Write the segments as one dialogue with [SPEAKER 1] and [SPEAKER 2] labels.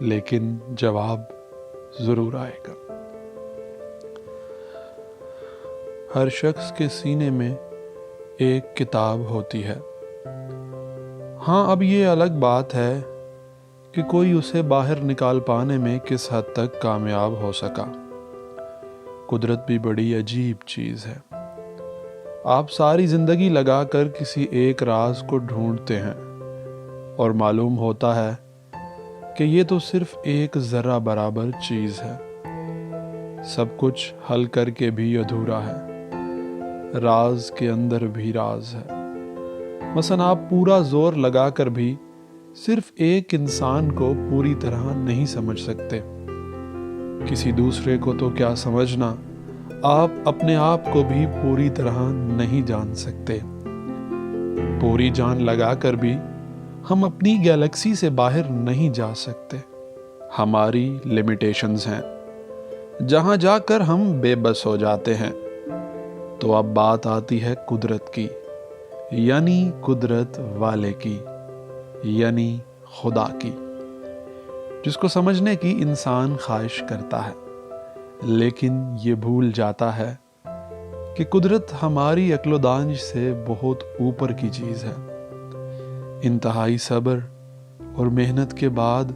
[SPEAKER 1] لیکن جواب ضرور آئے گا۔ ہر شخص کے سینے میں ایک کتاب ہوتی ہے۔ ہاں، اب یہ الگ بات ہے کہ کوئی اسے باہر نکال پانے میں کس حد تک کامیاب ہو سکا۔ قدرت بھی بڑی عجیب چیز ہے۔ آپ ساری زندگی لگا کر کسی ایک راز کو ڈھونڈتے ہیں اور معلوم ہوتا ہے کہ یہ تو صرف ایک ذرہ برابر چیز ہے۔ سب کچھ حل کر کے بھی ادھورا ہے۔ راز کے اندر بھی راز ہے۔ مثلا آپ پورا زور لگا کر بھی صرف ایک انسان کو پوری طرح نہیں سمجھ سکتے۔ کسی دوسرے کو تو کیا سمجھنا، آپ اپنے آپ کو بھی پوری طرح نہیں جان سکتے۔ پوری جان لگا کر بھی ہم اپنی گیلیکسی سے باہر نہیں جا سکتے۔ ہماری لمیٹیشنز ہیں، جہاں جا کر ہم بے بس ہو جاتے ہیں۔ تو اب بات آتی ہے قدرت کی، یعنی قدرت والے کی، یعنی خدا کی، جس کو سمجھنے کی انسان خواہش کرتا ہے، لیکن یہ بھول جاتا ہے کہ قدرت ہماری عقل و دانش سے بہت اوپر کی چیز ہے۔ انتہائی صبر اور محنت کے بعد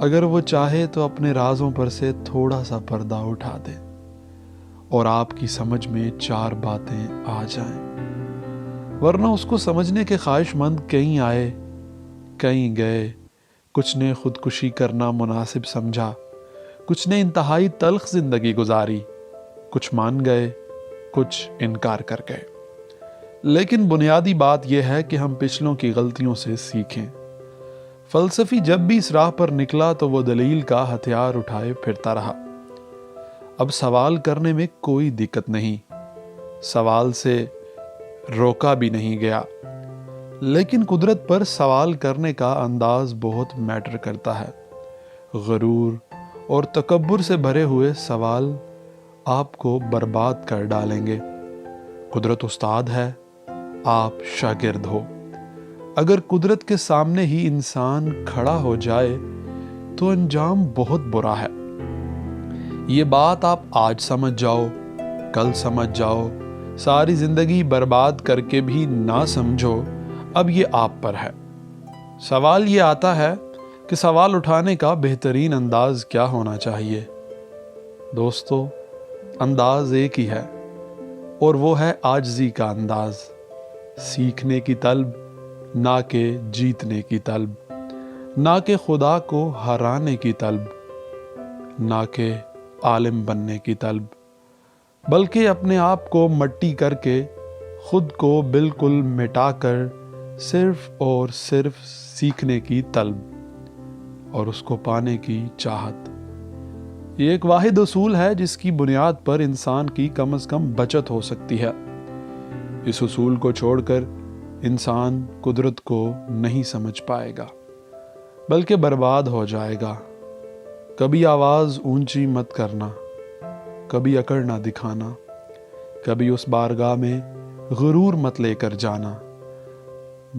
[SPEAKER 1] اگر وہ چاہے تو اپنے رازوں پر سے تھوڑا سا پردہ اٹھا دے اور آپ کی سمجھ میں 4 باتیں آ جائیں، ورنہ اس کو سمجھنے کے خواہش مند کہیں آئے کہیں گئے۔ کچھ نے خودکشی کرنا مناسب سمجھا، کچھ نے انتہائی تلخ زندگی گزاری، کچھ مان گئے، کچھ انکار کر گئے۔ لیکن بنیادی بات یہ ہے کہ ہم پچھلوں کی غلطیوں سے سیکھیں۔ فلسفی جب بھی اس راہ پر نکلا تو وہ دلیل کا ہتھیار اٹھائے پھرتا رہا۔ اب سوال کرنے میں کوئی دقت نہیں، سوال سے روکا بھی نہیں گیا، لیکن قدرت پر سوال کرنے کا انداز بہت میٹر کرتا ہے۔ غرور اور تکبر سے بھرے ہوئے سوال آپ کو برباد کر ڈالیں گے۔ قدرت استاد ہے، آپ شاگرد ہو۔ اگر قدرت کے سامنے ہی انسان کھڑا ہو جائے تو انجام بہت برا ہے۔ یہ بات آپ آج سمجھ جاؤ، کل سمجھ جاؤ، ساری زندگی برباد کر کے بھی نہ سمجھو، اب یہ آپ پر ہے۔ سوال یہ آتا ہے کہ سوال اٹھانے کا بہترین انداز کیا ہونا چاہیے؟ دوستو، انداز ایک ہی ہے، اور وہ ہے عاجزی کا انداز۔ سیکھنے کی طلب، نہ کہ جیتنے کی طلب، نہ کہ خدا کو ہرانے کی طلب، نہ کہ عالم بننے کی طلب، بلکہ اپنے آپ کو مٹی کر کے، خود کو بالکل مٹا کر صرف اور صرف سیکھنے کی طلب اور اس کو پانے کی چاہت۔ یہ ایک واحد اصول ہے جس کی بنیاد پر انسان کی کم از کم بچت ہو سکتی ہے۔ اس اصول کو چھوڑ کر انسان قدرت کو نہیں سمجھ پائے گا، بلکہ برباد ہو جائے گا۔ کبھی آواز اونچی مت کرنا، کبھی اکڑ نہ دکھانا، کبھی اس بارگاہ میں غرور مت لے کر جانا،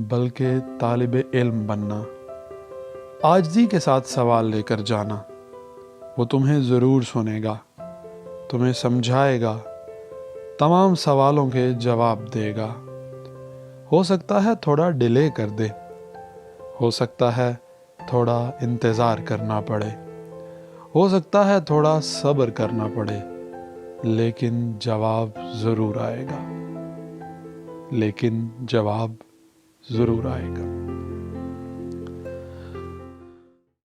[SPEAKER 1] بلکہ طالب علم بننا، عاجزی کے ساتھ سوال لے کر جانا۔ وہ تمہیں ضرور سنے گا، تمہیں سمجھائے گا، تمام سوالوں کے جواب دے گا۔ ہو سکتا ہے تھوڑا ڈیلے کر دے، ہو سکتا ہے تھوڑا انتظار کرنا پڑے، ہو سکتا ہے تھوڑا صبر کرنا پڑے، لیکن جواب ضرور آئے گا، لیکن جواب ضرور آئے گا۔